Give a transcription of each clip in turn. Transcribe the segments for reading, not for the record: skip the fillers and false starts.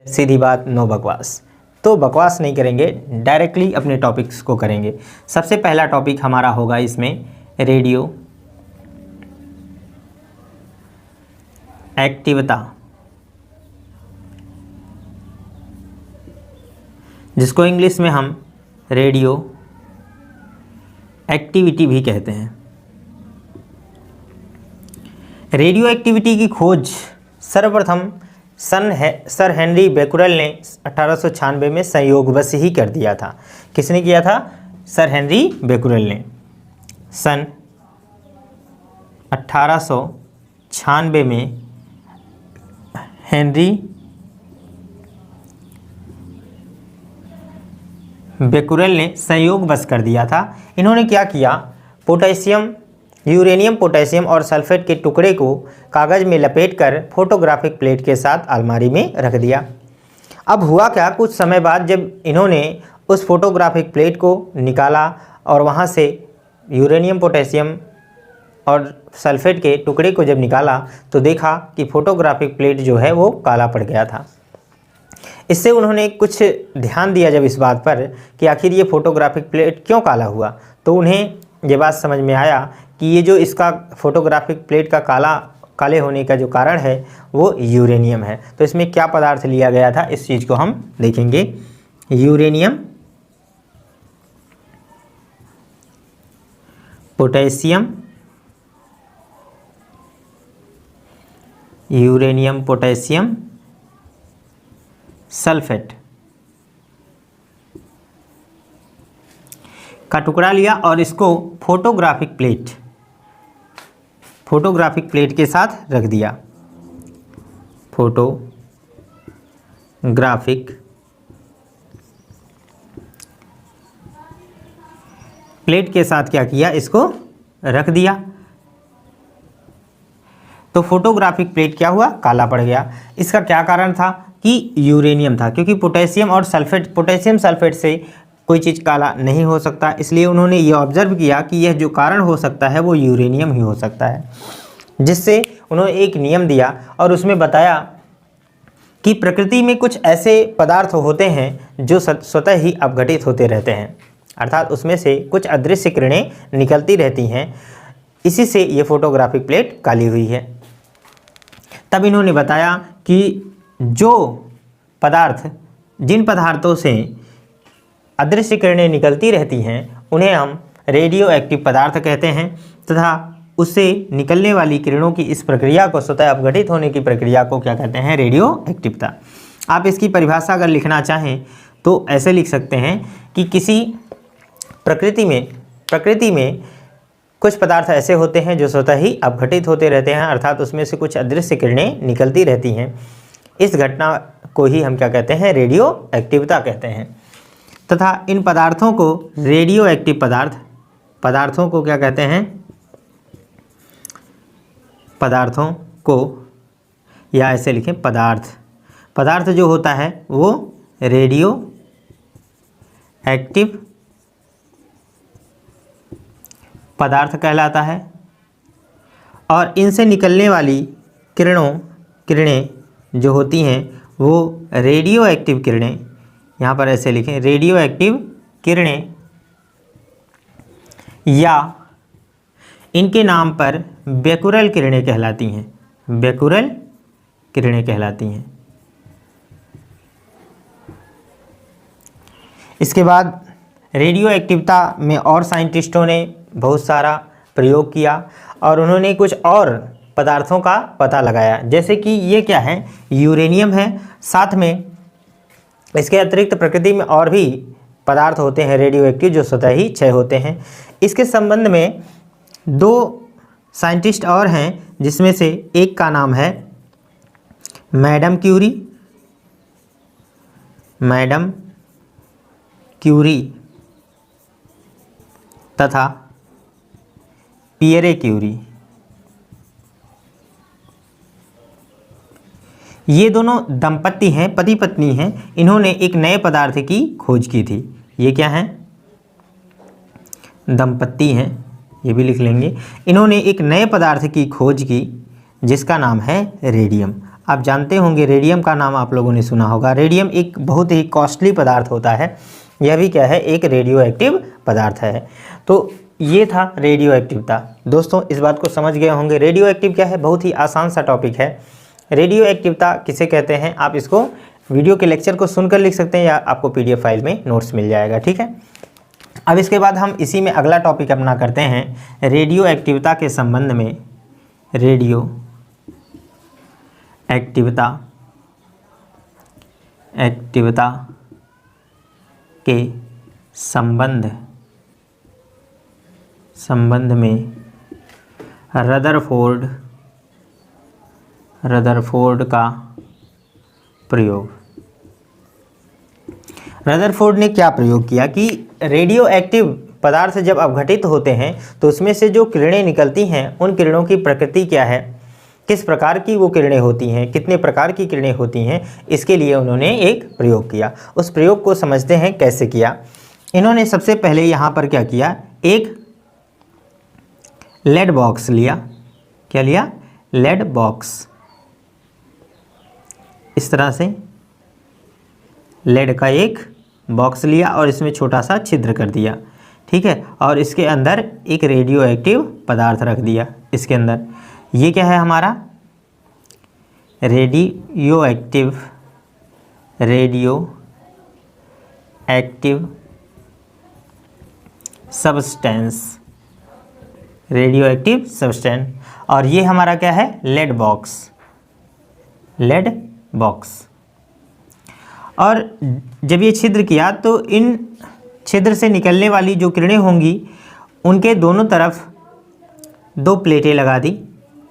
सीधी बात, नो बकवास। तो बकवास नहीं करेंगे, डायरेक्टली अपने टॉपिक्स को करेंगे। सबसे पहला टॉपिक हमारा होगा इसमें रेडियो एक्टिविता, जिसको इंग्लिश में हम रेडियो एक्टिविटी भी कहते हैं। रेडियो एक्टिविटी की खोज सर्वप्रथम सर हेनरी बेकुरेल ने 1896 में संयोगवश ही कर दिया था। किसने किया था? सर हेनरी बेकुरेल ने सन 1896 में हेनरी बेकुरेल ने संयोगवश कर दिया था। इन्होंने क्या किया? यूरेनियम, पोटेशियम और सल्फेट के टुकड़े को कागज़ में लपेटकर फोटोग्राफिक प्लेट के साथ अलमारी में रख दिया। अब हुआ क्या, कुछ समय बाद जब इन्होंने उस फोटोग्राफिक प्लेट को निकाला और वहाँ से यूरेनियम, पोटेशियम और सल्फेट के टुकड़े को जब निकाला तो देखा कि फोटोग्राफिक प्लेट जो है वो काला पड़ गया था। इससे उन्होंने कुछ ध्यान दिया जब इस बात पर कि आखिर ये फोटोग्राफिक प्लेट क्यों काला हुआ, तो उन्हें ये बात समझ में आया कि ये जो इसका फोटोग्राफिक प्लेट का काले होने का जो कारण है वो यूरेनियम है। तो इसमें क्या पदार्थ लिया गया था, इस चीज़ को हम देखेंगे। यूरेनियम, पोटेशियम, सल्फेट का टुकड़ा लिया और इसको फोटोग्राफिक प्लेट के साथ रख दिया। फोटोग्राफिक प्लेट के साथ क्या किया? इसको रख दिया। तो फोटोग्राफिक प्लेट क्या हुआ? काला पड़ गया। इसका क्या कारण था? कि यूरेनियम था, क्योंकि पोटेशियम सल्फेट से कोई चीज़ काला नहीं हो सकता। इसलिए उन्होंने ये ऑब्जर्व किया कि यह जो कारण हो सकता है वो यूरेनियम ही हो सकता है, जिससे उन्होंने एक नियम दिया और उसमें बताया कि प्रकृति में कुछ ऐसे पदार्थ होते हैं जो स्वतः ही अपघटित होते रहते हैं, अर्थात उसमें से कुछ अदृश्य किरणें निकलती रहती हैं। इसी से ये फोटोग्राफिक प्लेट काली हुई है। तब इन्होंने बताया कि जिन पदार्थों से अदृश्य किरणें निकलती रहती हैं उन्हें हम रेडियो एक्टिव पदार्थ कहते हैं, तथा उससे निकलने वाली किरणों की इस प्रक्रिया को, स्वतः अपघटित होने की प्रक्रिया को क्या कहते हैं? रेडियो एक्टिवता। आप इसकी परिभाषा अगर लिखना चाहें तो ऐसे लिख सकते हैं कि किसी प्रकृति में कुछ पदार्थ ऐसे होते हैं जो स्वतः ही अपघटित होते रहते हैं, अर्थात उसमें से कुछ अदृश्य किरणें निकलती रहती हैं। इस घटना को ही हम क्या कहते हैं? रेडियो एक्टिवता कहते हैं। तथा इन पदार्थों को रेडियो एक्टिव पदार्थों को क्या कहते हैं? पदार्थों को, या ऐसे लिखें पदार्थ जो होता है वो रेडियो एक्टिव पदार्थ कहलाता है। और इनसे निकलने वाली किरणें जो होती हैं वो रेडियो एक्टिव किरणें, यहाँ पर ऐसे लिखें, रेडियो एक्टिव किरणें, या इनके नाम पर बेकुरेल किरणें कहलाती हैं। बेकुरेल किरणें कहलाती हैं। इसके बाद रेडियो एक्टिवता में और साइंटिस्टों ने बहुत सारा प्रयोग किया और उन्होंने कुछ और पदार्थों का पता लगाया, जैसे कि ये क्या है? यूरेनियम है। साथ में इसके अतिरिक्त प्रकृति में और भी पदार्थ होते हैं रेडियो एक्टिव जो स्वतः ही क्षय होते हैं। इसके संबंध में 2 साइंटिस्ट और हैं, जिसमें से एक का नाम है मैडम क्यूरी तथा पियरे क्यूरी। ये दोनों दंपति हैं, पति पत्नी हैं। इन्होंने एक नए पदार्थ की खोज की थी। ये क्या हैं? दंपति हैं, ये भी लिख लेंगे। इन्होंने एक नए पदार्थ की खोज की जिसका नाम है रेडियम। आप जानते होंगे रेडियम का नाम आप लोगों ने सुना होगा। रेडियम एक बहुत ही कॉस्टली पदार्थ होता है, यह भी क्या है, एक रेडियो एक्टिव पदार्थ है। तो ये था रेडियो एक्टिवता। दोस्तों इस बात को समझ गए होंगे रेडियो एक्टिव क्या है, बहुत ही आसान सा टॉपिक है। रेडियो एक्टिवता किसे कहते हैं, आप इसको वीडियो के लेक्चर को सुनकर लिख सकते हैं या आपको PDF फाइल में नोट्स मिल जाएगा, ठीक है। अब इसके बाद हम इसी में अगला टॉपिक अपना करते हैं रेडियो एक्टिवता के संबंध में। रेडियो एक्टिवता के संबंध में रदरफोर्ड का प्रयोग। रदरफोर्ड ने क्या प्रयोग किया कि रेडियो एक्टिव पदार्थ जब अपघटित होते हैं तो उसमें से जो किरणें निकलती हैं उन किरणों की प्रकृति क्या है, किस प्रकार की वो किरणें होती हैं, कितने प्रकार की किरणें होती हैं, इसके लिए उन्होंने एक प्रयोग किया। उस प्रयोग को समझते हैं कैसे किया। इन्होंने सबसे पहले यहाँ पर क्या किया, एक लेड बॉक्स लिया। क्या लिया, लेड बॉक्स। इस तरह से लेड का एक बॉक्स लिया और इसमें छोटा सा छिद्र कर दिया, ठीक है, और इसके अंदर एक रेडियो एक्टिव पदार्थ रख दिया। इसके अंदर ये क्या है हमारा, radio active substance, radio active substance. और ये हमारा क्या है, लेड बॉक्स। और जब ये छिद्र किया तो इन छिद्र से निकलने वाली जो किरणें होंगी उनके दोनों तरफ दो प्लेटें लगा दी।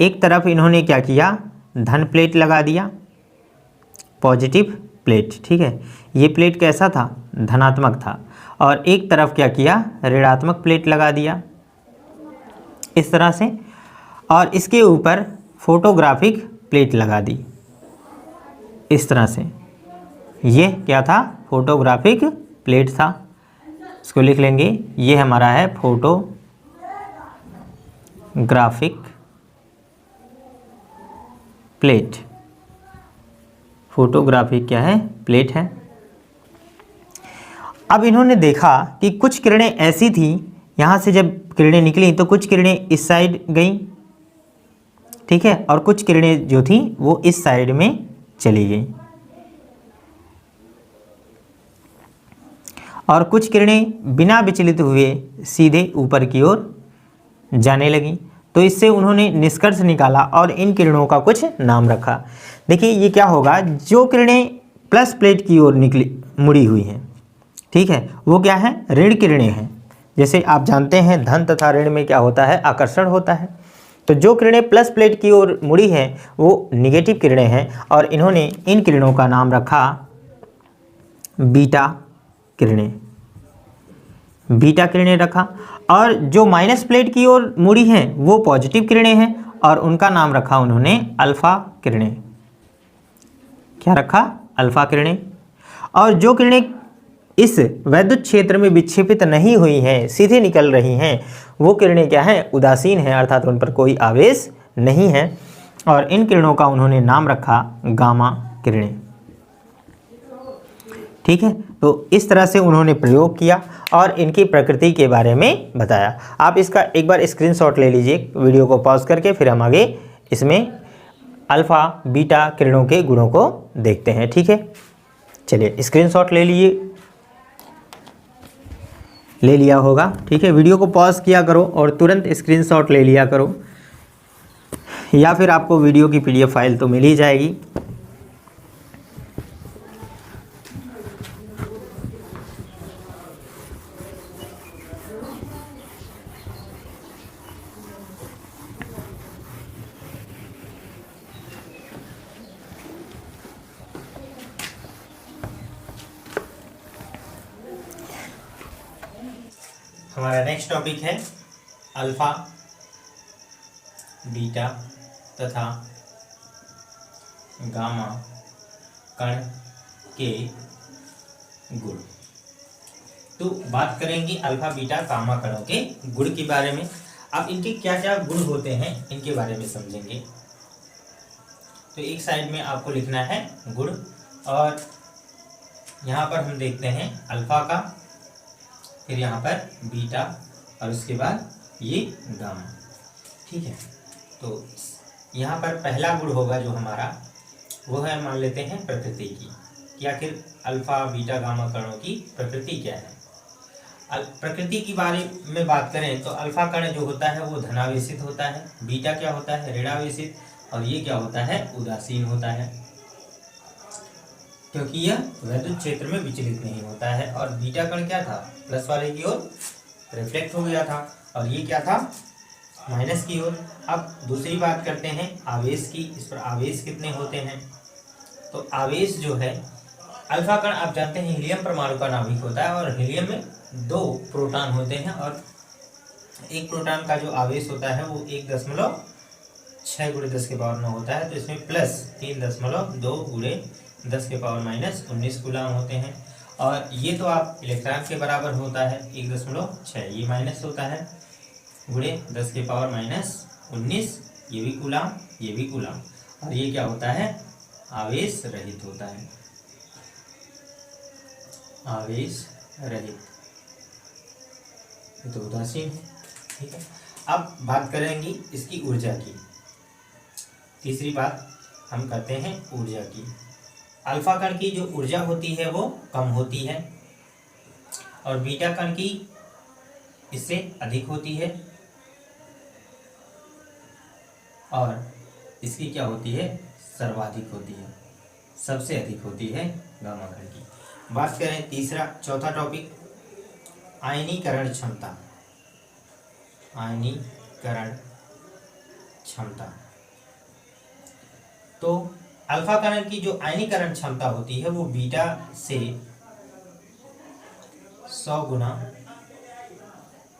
एक तरफ इन्होंने क्या किया, धन प्लेट लगा दिया, पॉजिटिव प्लेट, ठीक है। ये प्लेट कैसा था, धनात्मक था। और एक तरफ क्या किया, ऋणात्मक प्लेट लगा दिया इस तरह से। और इसके ऊपर फोटोग्राफिक प्लेट लगा दी इस तरह से। ये क्या था, फोटोग्राफिक प्लेट था। इसको लिख लेंगे, ये हमारा है फोटोग्राफिक प्लेट। फोटोग्राफिक क्या है, प्लेट है। अब इन्होंने देखा कि कुछ किरणें ऐसी थी, यहाँ से जब किरणें निकली तो कुछ किरणें इस साइड गईं, ठीक है, और कुछ किरणें जो थी वो इस साइड में चली गईं। और कुछ किरणें बिना विचलित हुए सीधे ऊपर की ओर जाने लगीं। तो इससे उन्होंने निष्कर्ष निकाला और इन किरणों का कुछ नाम रखा। देखिए ये क्या होगा, जो किरणें प्लस प्लेट की ओर निकली मुड़ी हुई हैं, ठीक है, वो क्या है, ऋण किरणें हैं। जैसे आप जानते हैं धन तथा ऋण में क्या होता है, आकर्षण होता है। तो जो किरणें प्लस प्लेट की ओर मुड़ी हैं वो निगेटिव किरणें हैं और इन्होंने इन किरणों का नाम रखा बीटा किरणें रखा। और जो माइनस प्लेट की ओर मुड़ी हैं वो पॉजिटिव किरणें हैं और उनका नाम रखा उन्होंने अल्फा किरणें। क्या रखा, अल्फा किरणें। और जो किरणें इस वैद्युत क्षेत्र में विक्षेपित नहीं हुई हैं, सीधे निकल रही हैं, वो किरणें क्या हैं, उदासीन हैं, अर्थात उन पर कोई आवेश नहीं है। और इन किरणों का उन्होंने नाम रखा गामा किरणें, ठीक है। तो इस तरह से उन्होंने प्रयोग किया और इनकी प्रकृति के बारे में बताया। आप इसका एक बार स्क्रीनशॉट ले लीजिए वीडियो को पॉज करके, फिर हम आगे इसमें अल्फ़ा बीटा किरणों के गुणों को देखते हैं, ठीक है। चलिए स्क्रीनशॉट ले लिया होगा, ठीक है। वीडियो को पॉज किया करो और तुरंत स्क्रीनशॉट ले लिया करो, या फिर आपको वीडियो की PDF फाइल तो मिल ही जाएगी। हमारा नेक्स्ट टॉपिक है अल्फा बीटा तथा गामा कण के गुण। तो बात करेंगे अल्फा बीटा गामा कणों के गुण के बारे में। अब इनके क्या क्या गुण होते हैं इनके बारे में समझेंगे। तो एक साइड में आपको लिखना है गुण, और यहाँ पर हम देखते हैं अल्फा का, फिर यहाँ पर बीटा, और उसके बाद ये गामा। ठीक है, तो यहाँ पर पहला गुण होगा जो हमारा, वो है मान लेते हैं प्रकृति की, कि आखिर अल्फा बीटा गामा कणों की प्रकृति क्या है। प्रकृति के बारे में बात करें तो अल्फा कण जो होता है वो धनावेशित होता है, बीटा क्या होता है ऋणावेशित, और ये क्या होता है उदासीन होता है, क्योंकि यह विद्युत क्षेत्र में विचलित नहीं होता है। और बीटा कण क्या था, प्लस वाले की ओर रिफ्लेक्ट हो गया था, और ये क्या था, माइनस की ओर। अब दूसरी बात करते हैं आवेश की, इस पर आवेश कितने होते हैं। तो आवेश जो है, अल्फा कण आप जानते हैं हीलियम परमाणु का नाभिक होता है, और हीलियम में 2 प्रोटॉन होते हैं, और एक प्रोटॉन का जो आवेश होता है वो 1.6 × 10⁻⁹ होता है। तो इसमें प्लस 3.2 × 10⁻−19 कूलम होते हैं, और ये तो आप इलेक्ट्रॉन के बराबर होता है 1.6, ये माइनस होता है गुणे 10⁻−19, ये भी कूलम, ये भी कूलम, और ये क्या होता है आवेश रहित होता है, आवेश रहित, तो उदासीन है। ठीक है, अब बात करेंगे इसकी ऊर्जा की। तीसरी बात हम करते हैं ऊर्जा की। अल्फा कण की जो ऊर्जा होती है वो कम होती है, और बीटा कण की इससे अधिक होती है, और इसकी क्या होती है सर्वाधिक होती है, सबसे अधिक होती है गामा कण की। बात करें चौथा टॉपिक, आयनीकरण क्षमता। आयनीकरण क्षमता, तो अल्फा कण की जो आयनीकरण क्षमता होती है वो बीटा से 100 गुना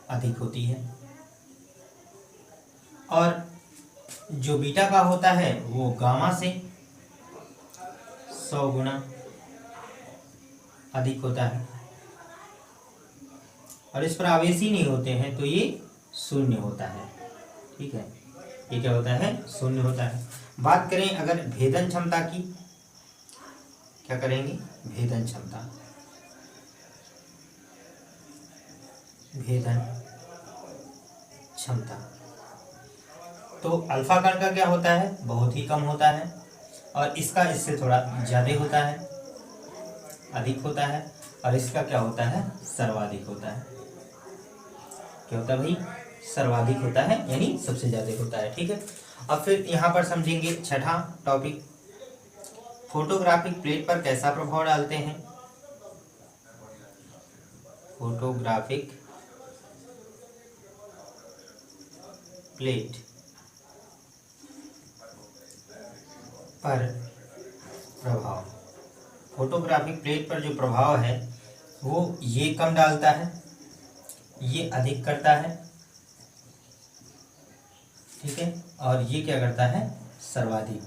अधिक होती है, और जो बीटा का होता है वो गामा से 100 गुना अधिक होता है, और इस पर आवेश ही नहीं होते हैं तो ये शून्य होता है। ठीक है, ये क्या होता है शून्य होता है। बात करें अगर भेदन क्षमता की, क्या करेंगे भेदन क्षमता, भेदन क्षमता, तो अल्फा कण का क्या होता है बहुत ही कम होता है, और इसका इससे थोड़ा ज्यादा होता है, अधिक होता है, और इसका क्या होता है सर्वाधिक होता है। क्या होता है भाई सर्वाधिक होता है, यानी सबसे ज्यादा होता है। ठीक है, अब फिर यहाँ पर समझेंगे छठा टॉपिक, फोटोग्राफिक प्लेट पर कैसा प्रभाव डालते हैं। फोटोग्राफिक प्लेट पर प्रभाव, फोटोग्राफिक प्लेट पर जो प्रभाव है वो ये कम डालता है, ये अधिक करता है। ठीक है, और ये क्या करता है सर्वाधिक,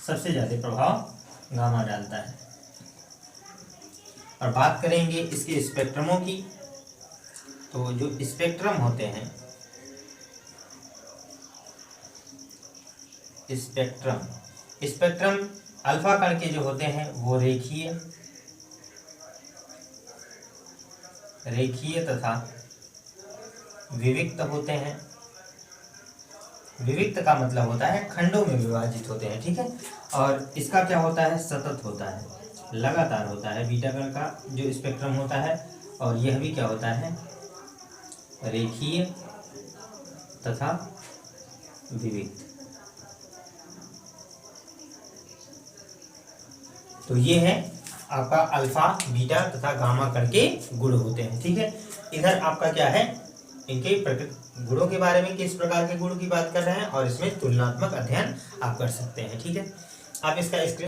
सबसे ज्यादा प्रभाव गामा डालता है। और बात करेंगे इसके स्पेक्ट्रमों की, तो जो स्पेक्ट्रम होते हैं, स्पेक्ट्रम अल्फा कण के जो होते हैं वो रेखीय तथा विविक्त होते हैं। विविक्त का मतलब होता है खंडों में विभाजित होते हैं। ठीक है, और इसका क्या होता है सतत होता है, लगातार होता है बीटा कण का जो स्पेक्ट्रम होता है, और यह भी क्या होता है रेखीय तथा विविक्त। तो ये है आपका अल्फा बीटा तथा गामा कण के गुण होते हैं। ठीक है, इधर आपका क्या है इनके गुणों के बारे में, किस प्रकार के गुण की बात कर रहे हैं, और इसमें तुलनात्मक अध्ययन आप कर सकते हैं। ठीक है, आप इसका स्क्रीन